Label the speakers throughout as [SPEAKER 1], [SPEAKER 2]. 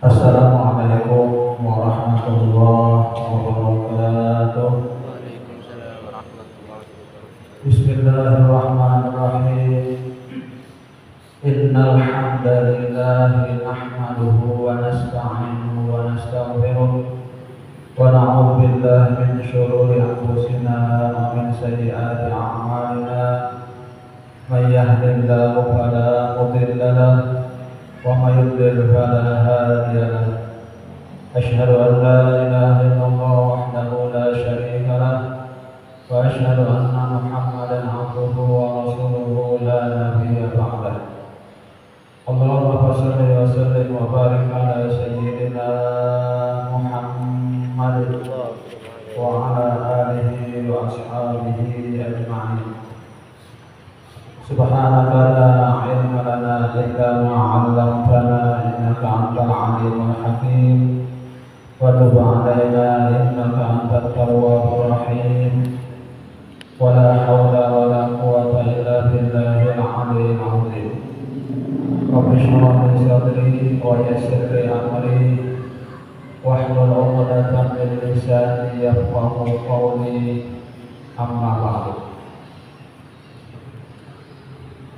[SPEAKER 1] Assalamualaikum warahmatullahi wabarakatuh.
[SPEAKER 2] Waalaikumsalam warahmatullahi wabarakatuh.
[SPEAKER 1] Bismillahirrahmanirrahim. Innal hamdalillahi nahmaduhu wa nasta'inuhu wa nastaghfiruh wa na'udzu billahi min shururi anfusina wa min sayyiati a'malina. May yahdihillahu fala mudilla lahu وَمَا يُضْلِلْ فَلَا هَادِيَ لَهُ أَشْهَدُ أَنْ لَا إِلَهَ إِلَّا اللَّهُ وَحْدَهُ لَا شَرِيكَ لَهُ وَأَشْهَدُ أَنَّ مُحَمَّدًا عَبْدُهُ وَرَسُولُهُ لَا نَبِيَّ بَعْدَهُ اللهم صل وسلم وبارك على سيدنا محمد وعلى آله وأصحابه أجمعين. سبحانك لا علم لنا إلا ما علمتنا إنك أنت العليم الحكيم وتب علينا إنك أنت التواب الرحيم ولا حول ولا قوة إلا بالله العلي العظيم. رب اشرح لي صدري ويسر لي أمري واحلل عقدة من لساني يفقهوا قولي أما بعد.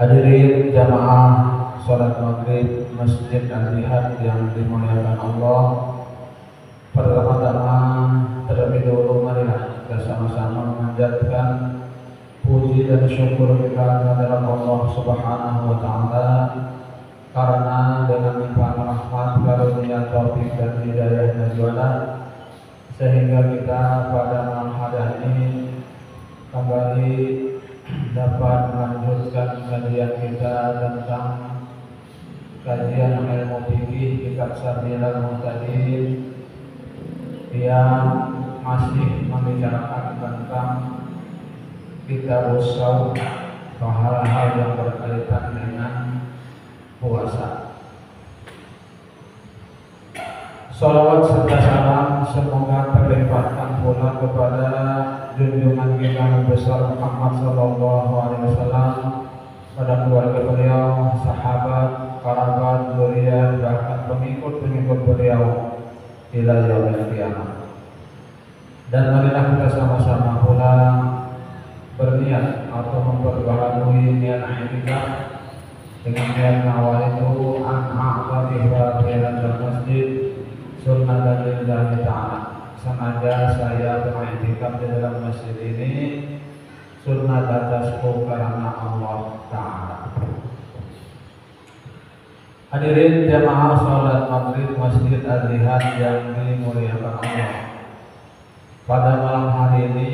[SPEAKER 1] Hadirin jamaah sholat maghrib Masjid Al-Jihad yang dimuliakan Allah, pertama-tama terlebih dahulu marilah kita sama-sama memanjatkan puji dan syukur kita kepada Allah Subhanahu wa Ta'ala, karena dengan limpahan rahmat, karunia, taufik dan hidayah najwana sehingga kita pada malam hari ini kembali dapat melanjutkan kajian kita tentang kajian ilmu fikih kitab Sabilul Muhtadin yang masih membicarakan tentang kitab shaum, hal-hal yang berkaitan dengan puasa. Salawat serta salam semoga terlimpahkan pula kepada junjungan kita yang besar Muhammad sallallahu alaihi wasallam, pada keluarga beliau, sahabat, kerabat, zuriat, bahkan pengikut-pengikut beliau ila yaumil qiyamah. Dan marilah kita sama-sama pula berniat atau memperbaharui niat i'tikaf dengan niat awal itu an-a'tadiha bil masjid sunnatan lillahi ta'ala. Sengaja saya beriktikaf di dalam masjid ini sunnah atasku karena Allah Ta'ala. Hadirin jamaah sholat maghrib Masjid Al-Jihad yang dimuliakan Allah, pada malam hari ini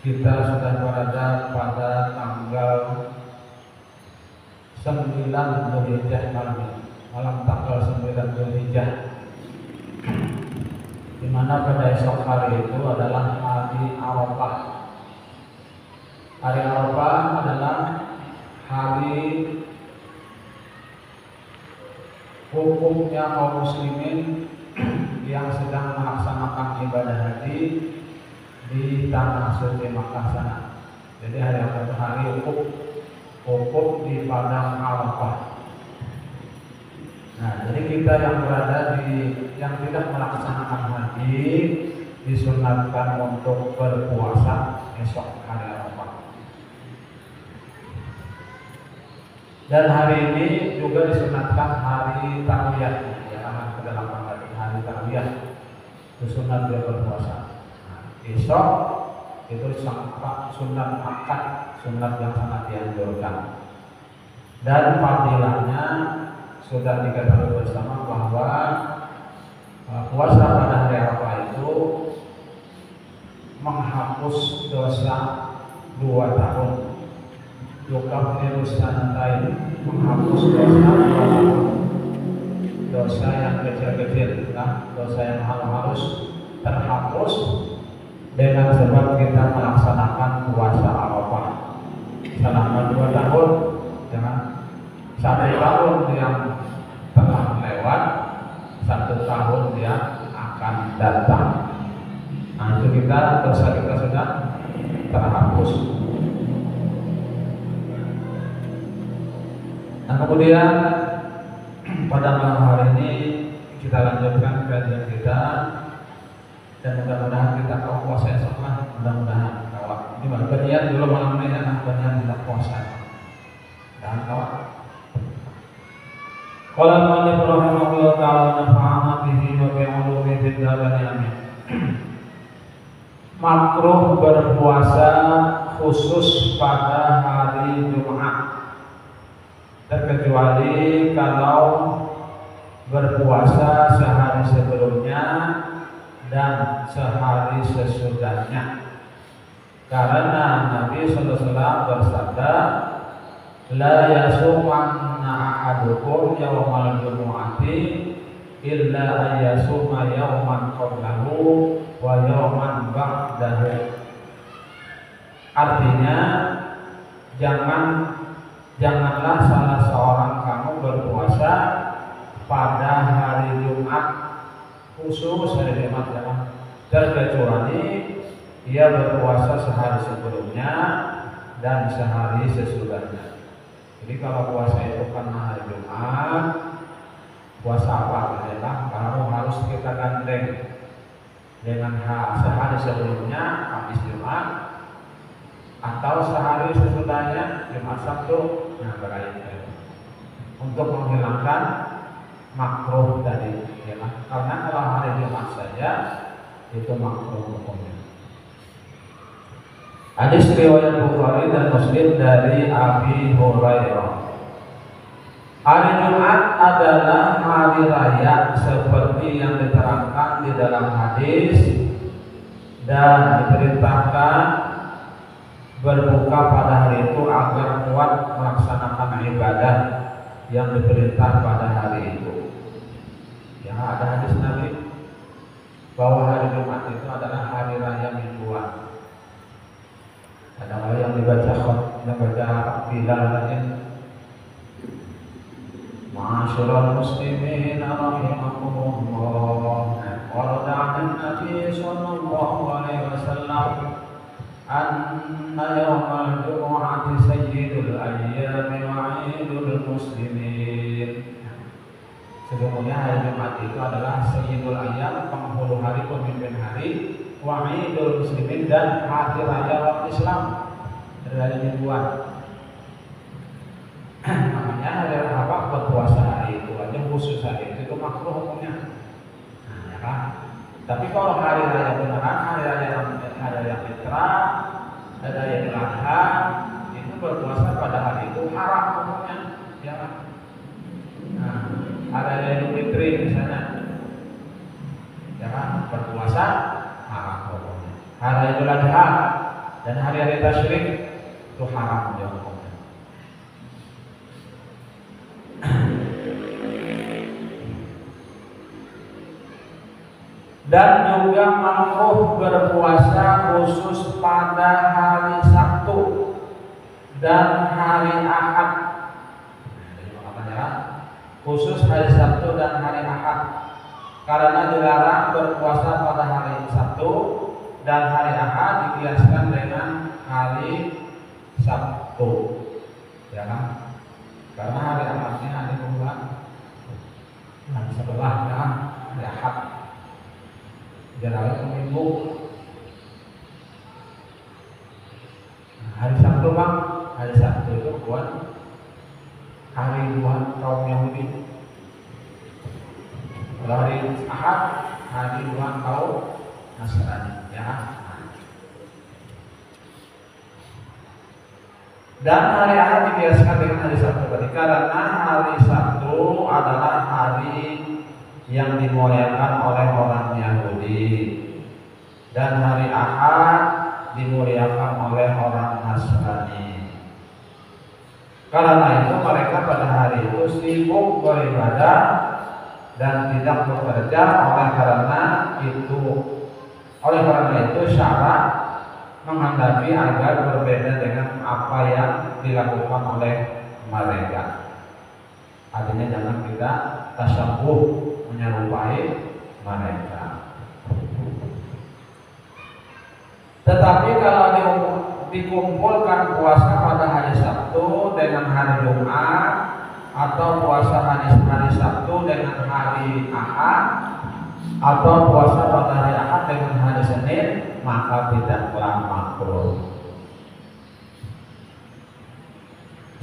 [SPEAKER 1] kita sudah berada pada tanggal 9 Dzulhijjah, malam tanggal 9 Dzulhijjah, di mana pada esok hari itu adalah hari Arafah. Hari Arafah adalah hari hukumnya kaum muslimin yang sedang melaksanakan ibadah haji di tanah suci Makkah sana. Jadi hari Arafah itu hari hukum di padang Arafah. Nah, jadi kita yang berada yang tidak melaksanakan haji disunatkan untuk berpuasa esok hari Arafah. Dan hari ini juga disunatkan hari tarwiyah, ya, jahiliyah itu sunat dia berpuasa. Nah, esok itu sunat akad, sunat yang sangat dianjurkan. Dan fadilahnya sudah diketahui bersama bahwa puasa pada hari Arafah itu menghapus dosa 2 tahun. Yukaffiru sanatain, menghapus dosa 2 tahun. Dosa yang kecil-kecil, dosa yang harus terhapus dengan sebab kita melaksanakan puasa Arafah selama 2 tahun. Jangan 1 tahun yang telah lewat, 1 tahun yang akan datang. Nah itu dosa kita sudah terhapus. Nah kemudian pada malam hari ini kita lanjutkan kajian kita dan mudah-mudahan kita tahu puasa esok lah, mudah-mudahan kalau ini berniat dulu malam ini ya, berniat kita puasa dan kawan. Qala al-mu'allif rahimahullah ta'ala nafa'ana bihi wa bi'ulumihi fid dharain amin. Makruh berpuasa khusus pada hari Jumat, terkecuali kalau berpuasa sehari sebelumnya dan sehari sesudahnya. Karena Nabi sallallahu alaihi wasallam bersabda, la yasumanna ahadukum yawmal jumu'ati illa ayyasuma yawman qablahu wa yawman ba'dahu. Artinya janganlah salah seorang kamu berpuasa pada hari Jumat, khusus hari Jumat ya, terkecuali ia berpuasa sehari sebelumnya dan sehari sesudahnya. Jadi kalau puasa itu karena hari Jumat, puasa apa adalah baru harus kita gandeng dengan sehari sebelumnya, Kamis Jumat, atau sehari sesudahnya, Jumat Sabtu. Nah berarti untuk menghilangkan makruh tadi, ya kan? Karena kalau hari Jumat saja itu makruh hukumnya. Hadis riwayat Bukhari dan Muslim dari Abi Hurairah. Hari Jumat adalah hari raya seperti yang diterangkan di dalam hadis dan diperintahkan berbuka pada hari itu agar kuat melaksanakan ibadah yang diperintah pada hari itu. Ya, ada hadis Nabi bahwa hari Jumat itu adalah hari raya mingguan. Ada yang dibaca Bilal lain, Ma'asyiral muslimin rahimakumullah. Warada 'an Nabi sallallahu alaihi wasallam anna yawmal jumu'ati sayyidul ayyami wa 'idul muslimin. Sesungguhnya hari Jumat itu adalah sayyidul ayyam, penghulu hari, pemimpin hari, wa 'idul muslimin, dan hari raya umat Islam, hari mingguan. Makanya hari apa berpuasa hari itu aja, khusus hari itu makruh hukumnya. Nah, ya kan? Tapi kalau hari raya beneran, hari raya fitrah, hari raya Idul Adha, itu berpuasa pada hari itu haram hukumnya, ya kan? Nah, hari raya Idul Fitri misalnya, ya kan, berpuasa haram hukumnya. Hari raya Idul Adha dan hari-hari tasyrik itu haram ya hukumnya. Dan juga makruh berpuasa khusus pada hari Sabtu dan hari Ahad. Khusus hari Sabtu dan hari Ahad, karena dilarang berpuasa pada hari Sabtu dan hari Ahad dikiaskan dengan hari Sabtu, ya kan? Karena hari Ahadnya hari bulan yang sebelahnya hari Ahad. Jalan ke minggu. Hari Sabtu bang, hari Sabtu itu buat hari buat kaum Yahudi. Kalau hari Ahad, bukan kaum Nasrani, ya. Dan hari Ahad dibiasakan dengan hari Sabtu karena hari Sabtu adalah hari yang dimuliakan oleh orang Yahudi dan hari Ahad dimuliakan oleh orang Nasrani. Karena itu mereka pada hari itu sibuk beribadah dan tidak bekerja. Oleh karena itu syarat menghendaki agar berbeda dengan apa yang dilakukan oleh mereka. Artinya jangan kita tasyabuh menyerupai mereka. Tetapi kalau dikumpulkan puasa pada hari Sabtu dengan hari Jumat atau puasa hari Sabtu dengan hari Ahad atau puasa pada hari Ahad dengan hari Senin, maka tidaklah makruh.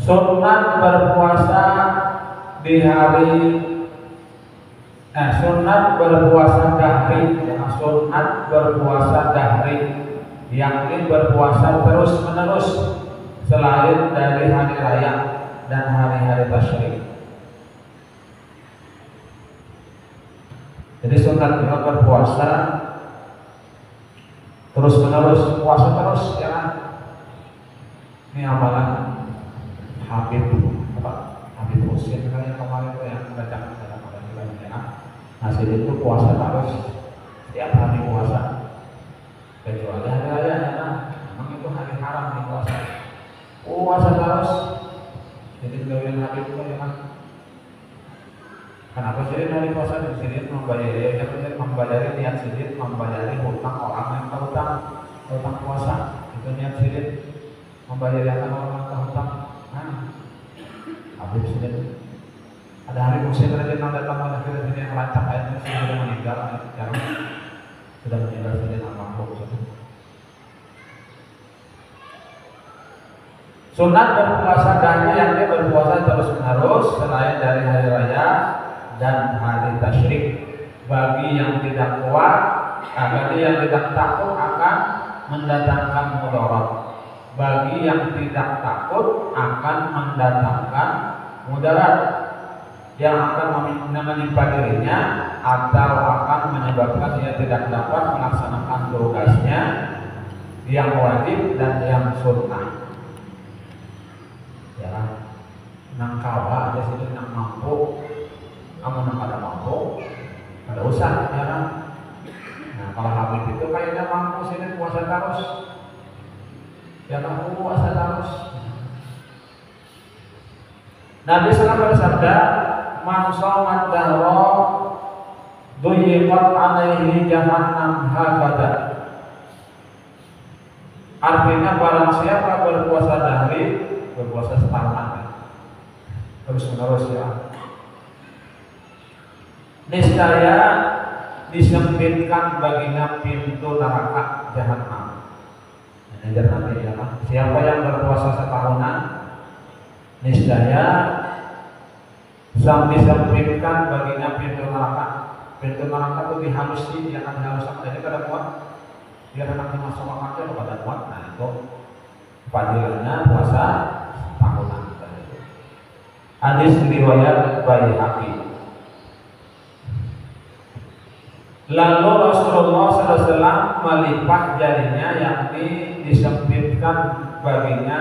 [SPEAKER 1] Sunat berpuasa di hari sunat berpuasa dahri, sunat berpuasa dahri, yakni berpuasa terus menerus selain dari hari raya dan hari-hari tasyrik. Jadi sunat kita berpuasa terus menerus, puasa terus, ya. Ini amalan Habib Husin yang kemarin itu yang membacakan dalam bulan. Hasil itu puasa terus, setiap hari puasa, kecuali hari raya, ya. Memang itu hari haram di puasa terus. Jadi kemudian Habib itu, ya. Kenapa sih dari puasa di sini membayari niat sidik, membayari hutang orang yang terhutang, hutang puasa itu niat sidik, membayari orang yang terhutang. Habib sidik. Ada hari musim saja yang datang pada sini yang rancang ayatnya sudah meninggal, karena sudah meninggal sidik almarhum. Sunat berpuasa dahri yang dia berpuasa terus menerus selain dari hari raya dan hari tasyrik. Bagi yang tidak kuat, bagi yang tidak takut akan mendatangkan mudarat. Bagi yang tidak takut akan mendatangkan mudarat yang akan menimpa dirinya atau akan menyebabkan dia tidak dapat melaksanakan tugasnya yang wajib dan yang sunnah. Ya, nang kawa aja sini nang mampu. Kamu nang ada mampu, ada usaha, ya kan? Nah, kalau Habib itu kayaknya mampu sini puasa terus, ya kan, puasa terus. Nabi SAW bersabda, "Man shawmat dahra duyiqat alaihi jahannam hakada." Artinya barang siapa berpuasa dahri, berpuasa setahun terus menerus, ya, niscaya disempitkan baginya pintu neraka jahanam. Ini nanti, ya, siapa yang berpuasa setahunan, niscaya disempitkan baginya pintu neraka. Pintu neraka itu dihalusi, dia akan dihaluskan. Jadi kada kuat, biar nanti masuk neraka itu kada kuat. Nah, itu fadilahnya puasa tahunan. Hadis riwayat Baihaqi. Lalu Rasulullah SAW melipat jarinya, yakni disempitkan baginya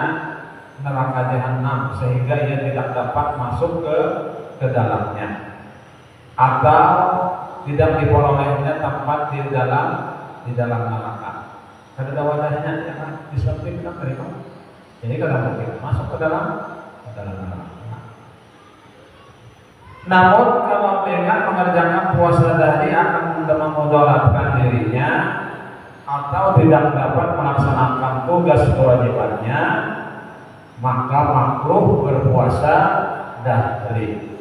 [SPEAKER 1] neraka jahanam sehingga ia tidak dapat masuk ke dalamnya, atau tidak diperolehnya tempat di dalam neraka. Karena wajahnya, ya, disempitkan dari mana? Jadi kalau mungkin masuk ke dalam neraka. Namun kalau dengan mengerjakan puasa dahri akan memudaratkan dirinya atau tidak dapat melaksanakan tugas kewajibannya, maka makruh berpuasa dahri.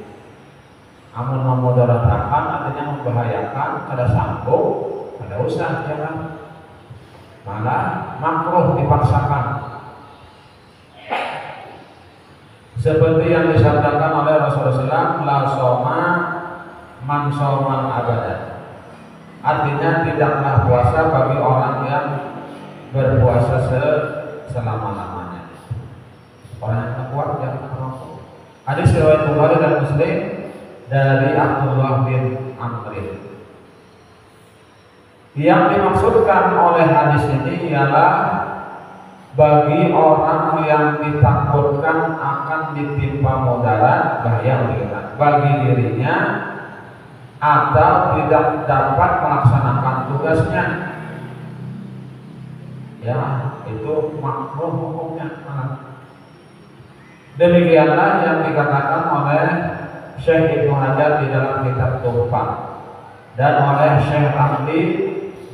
[SPEAKER 1] Namun memudaratkan artinya membahayakan, ada sambung, ada usaha, jangan. Malah makruh dipaksakan. Seperti yang disabdakan oleh Rasulullah SAW, la soma man soman abada. Artinya tidaklah puasa bagi orang yang berpuasa selama-lamanya. Orang yang kuat jangan merokok. Hadis riwayat Bukhari dan Muslim dari Abdullah bin Amr. Yang dimaksudkan oleh hadis ini ialah bagi orang yang ditakutkan akan ditimpa mudarat bahaya bagi dirinya atau tidak dapat melaksanakan tugasnya, ya itu makruh hukumnya. Demikianlah yang dikatakan oleh Syekh Ibnu Hajar di dalam kitab Tuhfah dan oleh Syekh Ramli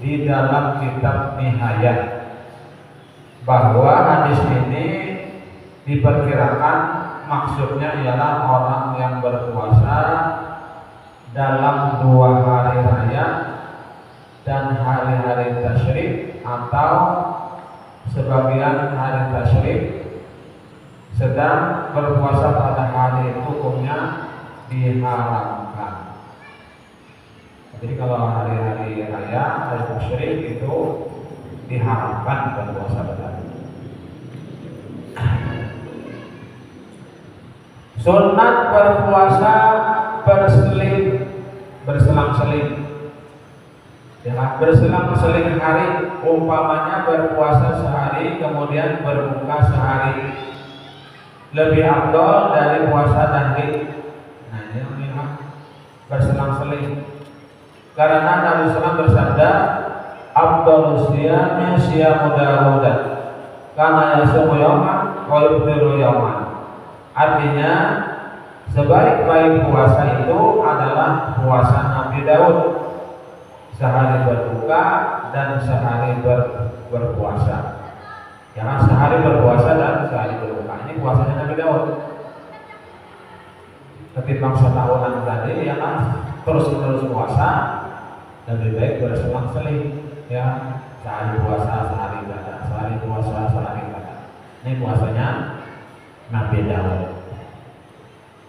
[SPEAKER 1] di dalam kitab Nihayat, bahwa hadis ini diperkirakan maksudnya ialah orang yang berpuasa dalam 2 hari raya dan hari-hari tasyrik atau sebagian hari tasyrik, sedang berpuasa pada hari hukumnya diharamkan. Jadi kalau hari-hari raya, hari tasyrik itu diharamkan berpuasa pada hari. Sunat berpuasa berselang-seling, ya, berselang-seling hari. Umpamanya berpuasa sehari kemudian berbuka sehari, lebih afdal dari puasa dahri. Nah ini berselang-seling, karena Nabi SAW bersabda, afdalus siyami siyamu Dawud karena yasumu yawman wa yuftiru yawman. Artinya sebaik-baik puasa itu adalah puasa Nabi Daud, sehari berbuka dan sehari berpuasa. Ya, sehari berpuasa dan sehari berbuka. Ini puasanya Nabi Daud. Ketimbang setahunan tadi, ya kan, terus-menerus puasa, lebih baik berselang-seling. Ya, sehari puasa, sehari ibadah, sehari puasa, sehari ibadah. Ini puasanya Nabi Daud.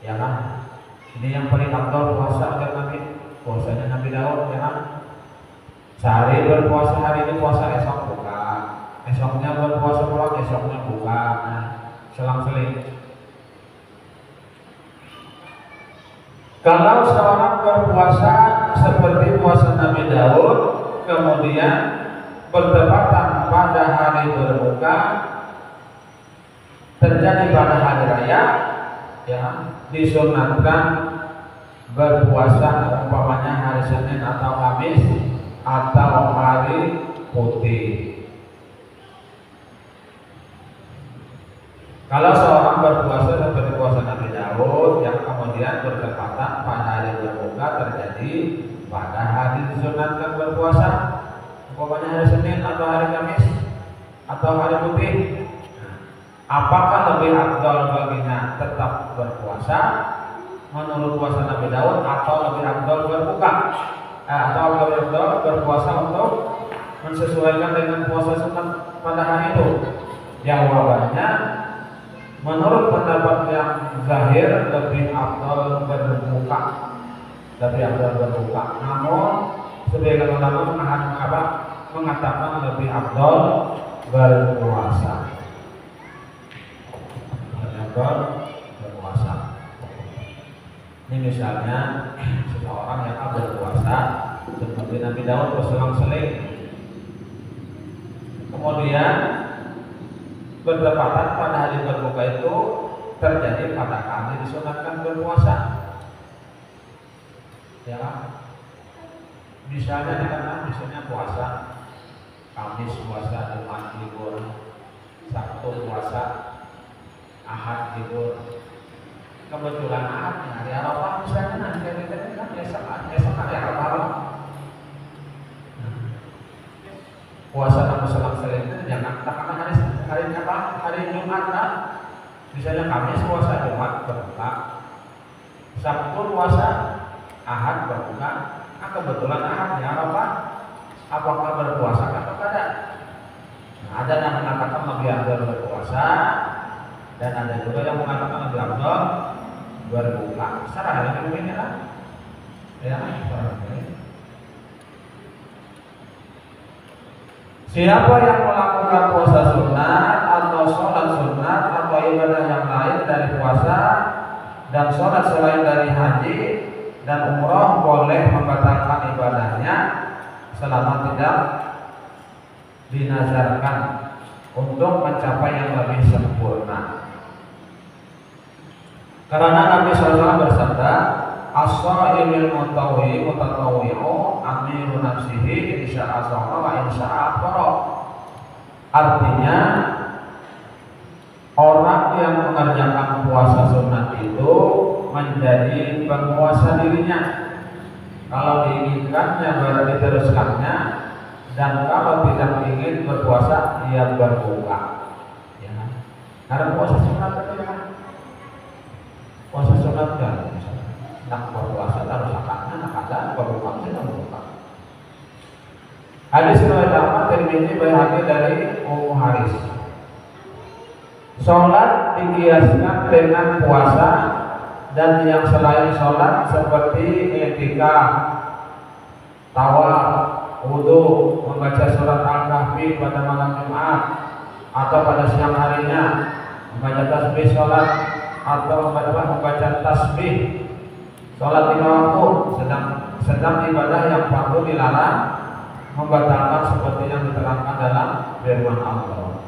[SPEAKER 1] Ya kan? Ini yang paling afdal puasa agar Nabi, puasanya Nabi Daud, ya kan? Sehari berpuasa, hari ini puasa, esok buka, esoknya berpuasa pulang, esoknya buka, nah, selang-seling. Kalau seorang berpuasa seperti puasa Nabi Daud, kemudian bertepatan pada hari berbuka, terjadi pada hari raya, ya, disunatkan berpuasa umpamanya hari Senin atau Kamis atau hari putih. Kalau seorang berpuasa seperti puasa Nabi Daud yang kemudian bertepatan pada hari berbuka, terjadi pada hari disunatkan berpuasa umpamanya hari Senin atau hari Kamis atau hari putih, apakah lebih afdal baginya tetap berpuasa menurut puasa Nabi Daud atau lebih afdal berbuka, atau lebih afdal berpuasa untuk mensesuaikan dengan puasa sunat pada hari itu? Jawabannya, menurut pendapat yang zahir lebih afdal berbuka, Namun sebagian ulama mengatakan lebih afdal berpuasa. Ini misalnya seseorang yang berpuasa seperti Nabi Daud berselang-seling, kemudian bertepatan pada hari berbuka itu terjadi pada kami disunatkan berpuasa, ya kan? Misalnya puasa Kamis puasa, Jumat libur, Sabtu puasa, Ahad libur. Kebetulan Ahad hari Arafah misalnya, nanti kan esok hari Arafah. Puasa Nabi selang-seling itu jangan katakan hari Jumat kan? Misalnya Kamis puasa, Jumat berbuka, Sabtu puasa, Ahad berbuka. Nah, kebetulan Ahad hari Arafah, apakah berpuasa atau tidak? Nah, ada yang mengatakan lebih afdal berpuasa, dan ada juga yang mengatakan lebih afdal berbuka. Secara ini mungkin ya, secara ini. Siapa yang melakukan puasa sunat atau sholat sunat atau ibadah yang lain dari puasa dan sholat selain dari haji dan umroh boleh membatalkan ibadahnya selama tidak dinazarkan untuk mencapai yang lebih sempurna. Karena Nabi SAW bersabda, as-shaimul mutatawwi'u amiru nafsihi insya'a shoma wa insya'a afṭara. Artinya orang yang mengerjakan puasa sunat itu menjadi penguasa dirinya. Kalau diinginkannya baru diteruskannya, dan kalau tidak ingin berpuasa ia berbuka. Ya. Karena puasa sunat itu kan puasa sunat kan. Nak berpuasa harus akannya, nak ada berbuka tidak berbuka. Hadis riwayat Ahmad Tirmidzi Baihaqi dari Ummu Haris. Sholat dikiaskan dengan puasa dan yang selain sholat seperti i'tikaf, tawaf, wudu, membaca surat Al-Kahfi pada malam Jumat atau pada siang harinya, membaca tasbih sholat atau membaca tasbih sholat 5 waktu, sedang ibadah yang fardu dilarang, membatalkan seperti yang diterangkan dalam firman Allah.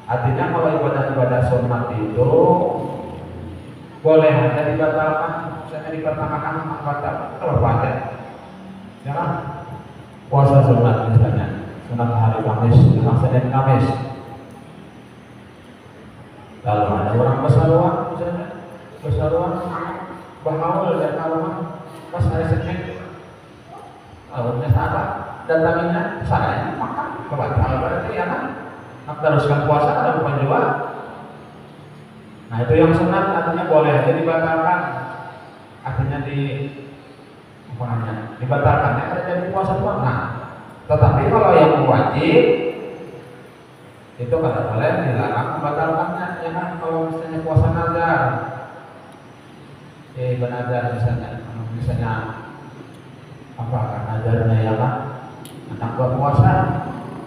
[SPEAKER 1] Artinya kalau ibadah-ibadah sunat itu boleh aja dibatalkan, misalnya dipertamakan batal, kalau batal, jangan puasa sunat misalnya, sunat hari Kamis, sunat Senin Kamis. Lalu ada orang bersaluan, misalnya bersaluan bahawal dan kalau pas hari Senin, lalunya sahabat datanginya saya makan, kebatal berarti ya kan? Nak teruskan puasa ada bukan juga. Nah itu yang sunat artinya boleh aja dibatalkan, artinya dibatalkannya ada jadi puasa sunat. Nah, tetapi kalau yang wajib itu kada boleh dilarang membatalkannya, ya kan? Kalau misalnya puasa nazar, bernazar misalnya apa kan nazarnya ya kan? Anak berpuasa,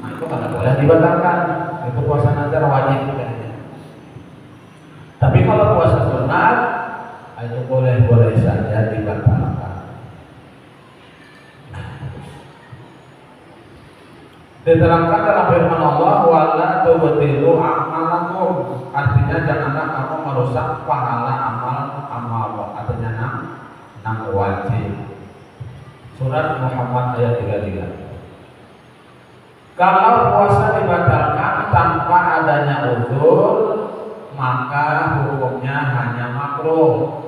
[SPEAKER 1] nah itu kada boleh dibatalkan. Itu puasa nazar wajib kan. Tapi kalau puasa sunat itu boleh saja dibatalkan. Diterangkan dalam firman Allah, wala tubtilu a'malakum. Artinya janganlah kamu merusak pahala amal. Artinya enam wajib. Surat Muhammad ayat 33. Kalau puasa dibatalkan tanpa adanya uzur, maka hukumnya hanya makruh.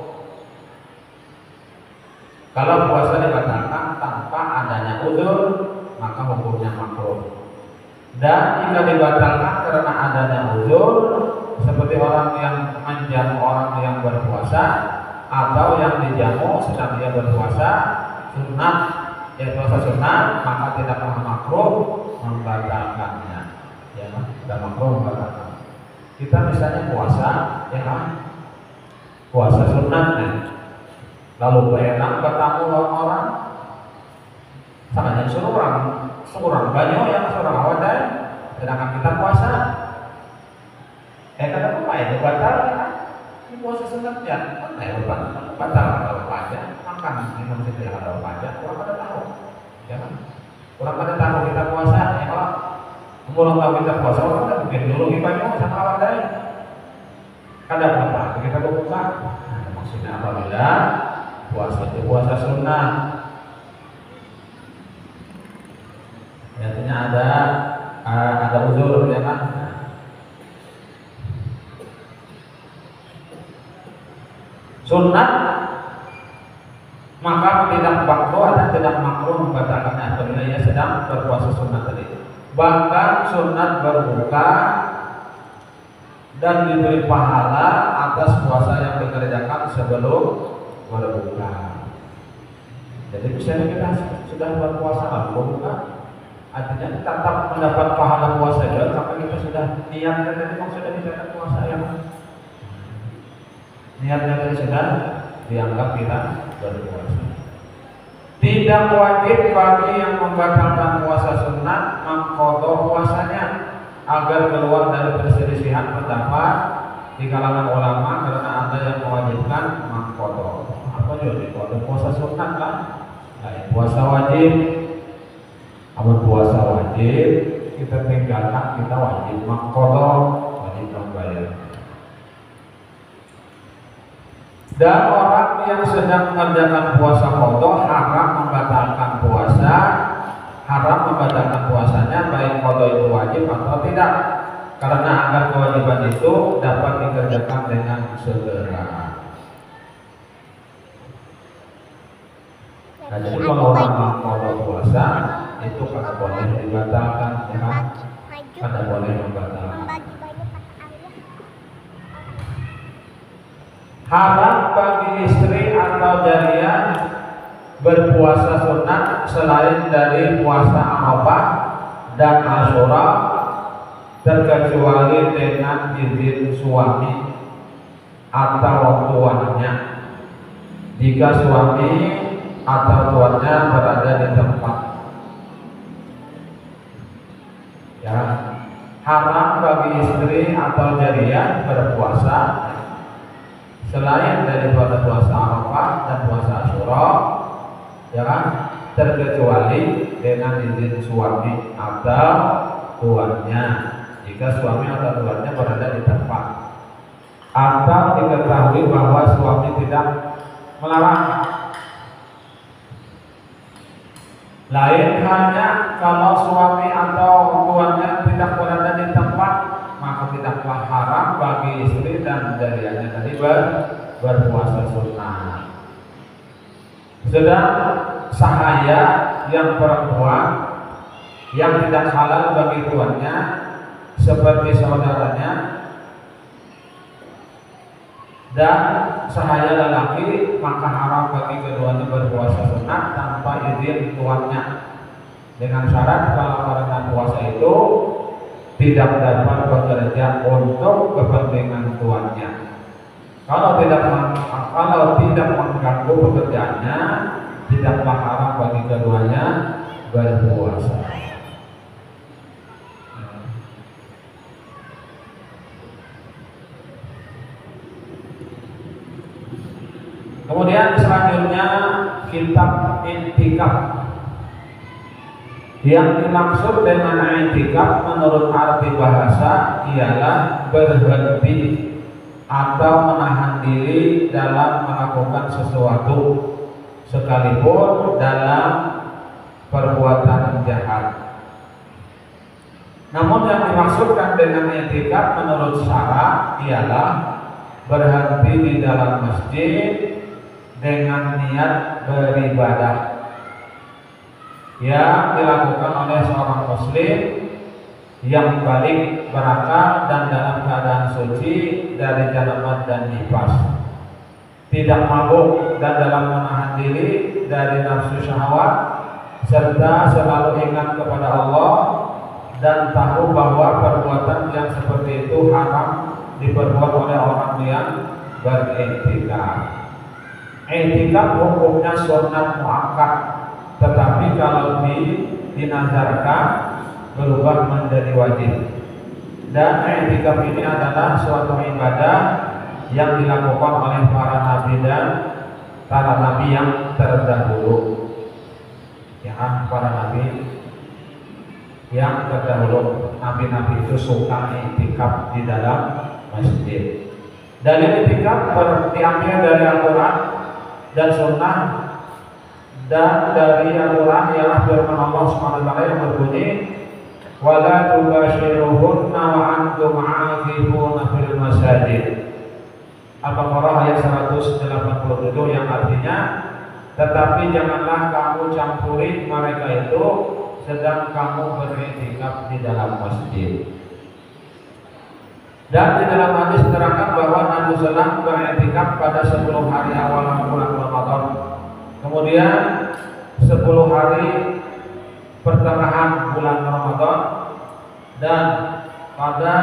[SPEAKER 1] Kalau puasa dibatalkan tanpa adanya uzur, maka hukumnya makruh. Dan jika dibatalkan karena adanya uzur, seperti orang yang menjamu orang yang berpuasa atau yang dijamu sedang dia berpuasa sunat, puasa sunat, maka tidaklah makruh membatalkannya. Ya, tidak makruh membatalkan. Kita misalnya puasa, ya kan? Puasa sunat nih. Lalu enak bertamu orang, sangatnya seorang banyak yang seorang awadai, sedangkan kita puasa. Kata apa itu batal kan? Ini puasa sunat ya, batal kalau pajak, makan minum situ yang ada pajak, orang pada tahu, ya kan? Orang pada tahu kita puasa, ya kalau orang tahu kita puasa, orang pada bikin dulu banyak sama awadai. Kadang apa? Kita buka, maksudnya apabila puasa itu puasa sunnah, artinya ada uzur, ya kan? Sunnah maka tidak makruh atau tidak makruh membatalkannya apabila ia sedang berpuasa sunnah tadi. Bahkan sunnah berbuka dan diberi pahala atas puasa yang dikerjakan sebelum berbuka. Jadi misalnya kita sudah berpuasa lalu berbuka, artinya tetap mendapat pahala puasa juga, maka kita sudah niatkan tadi sudah dicatat puasa yang niatnya tadi sudah dianggap kita berpuasa. Tidak wajib bagi yang membatalkan puasa sunat mengqadha puasanya, agar keluar dari perselisihan pendapat di kalangan ulama, karena ada yang mewajibkan mengqadha. Apa jadi qadha puasa sunat kan? Nah, puasa wajib. Amun puasa wajib kita tinggalkan, kita wajib mengqadha, wajib membayar. Dan orang yang sedang mengerjakan puasa qadha haram membatalkan puasa, haram membatalkan puasanya, baik qadha itu wajib atau tidak, karena agar kewajiban itu dapat dikerjakan dengan segera. Nah, jadi kalau orang qadha puasa itu kada boleh dibatalkan, ya, kada boleh membatalkan. Haram bagi istri atau jariyah berpuasa sunat selain dari puasa Arafah dan Asyura, terkecuali dengan izin suami atau tuannya. Jika suami atau tuannya berada di tempat, ya, haram bagi istri atau jariyah berpuasa selain daripada puasa Arafah dan puasa Asyura, ya kan, terkecuali dengan izin suami atau tuannya. Jika suami atau tuannya berada di tempat, atau diketahui bahwa suami tidak melarang. Lain hanya kalau suami atau tuannya tidak berada di tempat, maka tidaklah haram bagi istri dan jariyahnya tadi berpuasa sunnah. Sedang sahaya yang perempuan yang tidak halal bagi tuannya seperti saudaranya, dan sahaya lelaki, maka haram bagi keduanya berpuasa sunat tanpa izin tuannya, dengan syarat kalau karena puasa itu tidak dapat bekerja untuk kepentingan tuannya. Kalau tidak mengganggu pekerjaannya, tidaklah haram bagi keduanya berpuasa. Kemudian selanjutnya kitab i'tikaf. Yang dimaksud dengan i'tikaf menurut arti bahasa ialah berhenti atau menahan diri dalam melakukan sesuatu, sekalipun dalam perbuatan jahat. Namun yang dimaksudkan dengan i'tikaf menurut syara ialah berhenti di dalam masjid dengan niat beribadah yang dilakukan oleh seorang muslim yang balik berakal dan dalam keadaan suci dari janabat dan nifas, tidak mabuk dan dalam menahan diri dari nafsu syahwat, serta selalu ingat kepada Allah dan tahu bahwa perbuatan yang seperti itu haram diperbuat oleh orang yang beriktikaf. I'tikaf hukumnya sunat muakkad, tetapi kalau dinazarkan berubah menjadi wajib. Dan i'tikaf ini adalah suatu ibadah yang dilakukan oleh para nabi dan para nabi yang terdahulu. Ya, para nabi yang terdahulu, nabi-nabi itu suka i'tikaf di dalam masjid. Dalil i'tikaf diambil dari Al-Quran dan Sunnah, dan dari Al-Quran ialah firman Allah SWT yang berbunyi, wala tubashiruhunna wa antum aakifuna fil masajid. Al-Baqarah ayat 187 yang artinya, tetapi janganlah kamu campuri mereka itu sedang kamu beriktikaf di dalam masjid. Dan di dalam hadis terangkan bahwa Nabi SAW beriktikaf pada 10 hari awal bulan Ramadan, kemudian 10 hari pertengahan bulan Ramadan, dan pada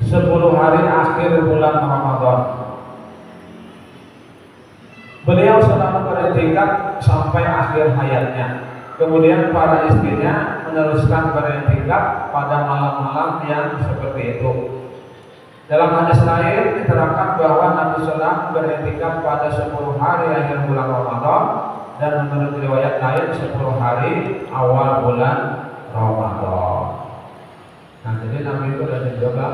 [SPEAKER 1] 10 hari akhir bulan Ramadan. Beliau selalu beriktikaf sampai akhir hayatnya. Kemudian para istrinya meneruskan beriktikaf pada malam-malam yang seperti itu. Dalam hadis lain diterangkan bahwa Nabi SAW beriktikaf pada 10 hari akhir bulan Ramadan dan menurut riwayat lain 10 hari awal bulan Ramadan. Nah, jadi Nabi itu ada juga,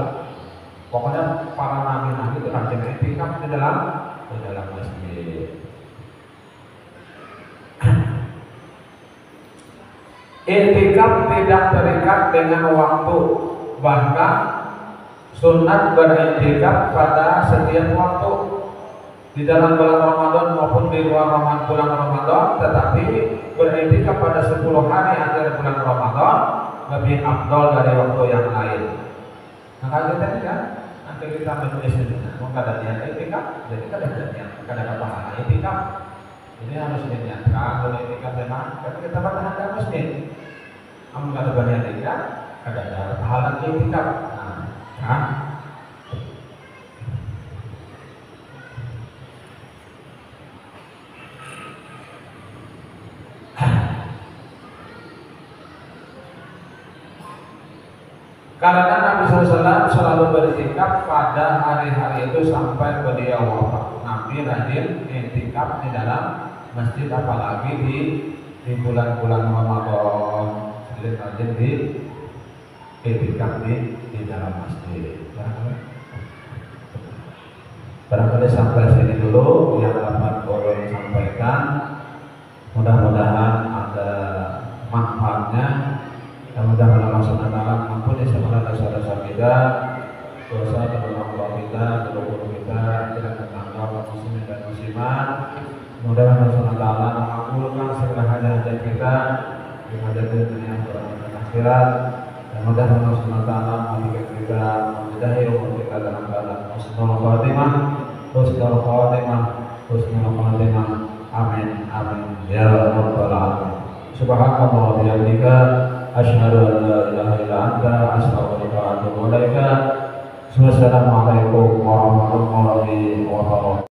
[SPEAKER 1] pokoknya para nabi-nabi itu rajin iktikaf di dalam masjid. Iktikaf tidak terikat dengan waktu, bahkan sunat beriktikaf pada setiap waktu di dalam bulan Ramadan maupun di luar bulan Ramadan, tetapi beriktikaf pada 10 hari akhir bulan Ramadan lebih afdal dari waktu yang lain. Maka kita kan nanti kita menjelaskan mengkadang niat iktikaf, jadi kadang pahala iktikaf. Ini harus diniatkan kalau iktikaf memang karena kita bertahan dalam masjid. Namun kalau berniat iktikaf, ada pahala iktikaf. Nah, karena Nabi SAW selalu beriktikaf pada hari-hari itu sampai beliau wafat. Nabi rajin iktikaf di dalam masjid, apalagi di bulan-bulan Ramadan. Jadi rajin di iktikaf di dalam masjid. Barangkali sampai sini dulu yang dapat boleh sampaikan. Mudah-mudahan ada manfaatnya. Mudah-mudahan Allah SWT mengampuni segala dosa-dosa kita, dosa terhadap Allah kita, guru kita, tidak tertangkap muslimin dan muslimat. Mudah-mudahan Allah SWT mengabulkan segala hajat kita, hajat dunia dan akhirat. Dan mudah-mudahan Allah SWT memberikan kita, membidahi umur kita dalam keadaan husnul khatimah, husnul khatimah, husnul khatimah. Amin, amin ya rabbal alamin. Subhanallah wa bihamdika, asyhadu an la ilaha illa anta, astaghfiruka wa atubu ilaik. Wassalamualaikum warahmatullahi wabarakatuh.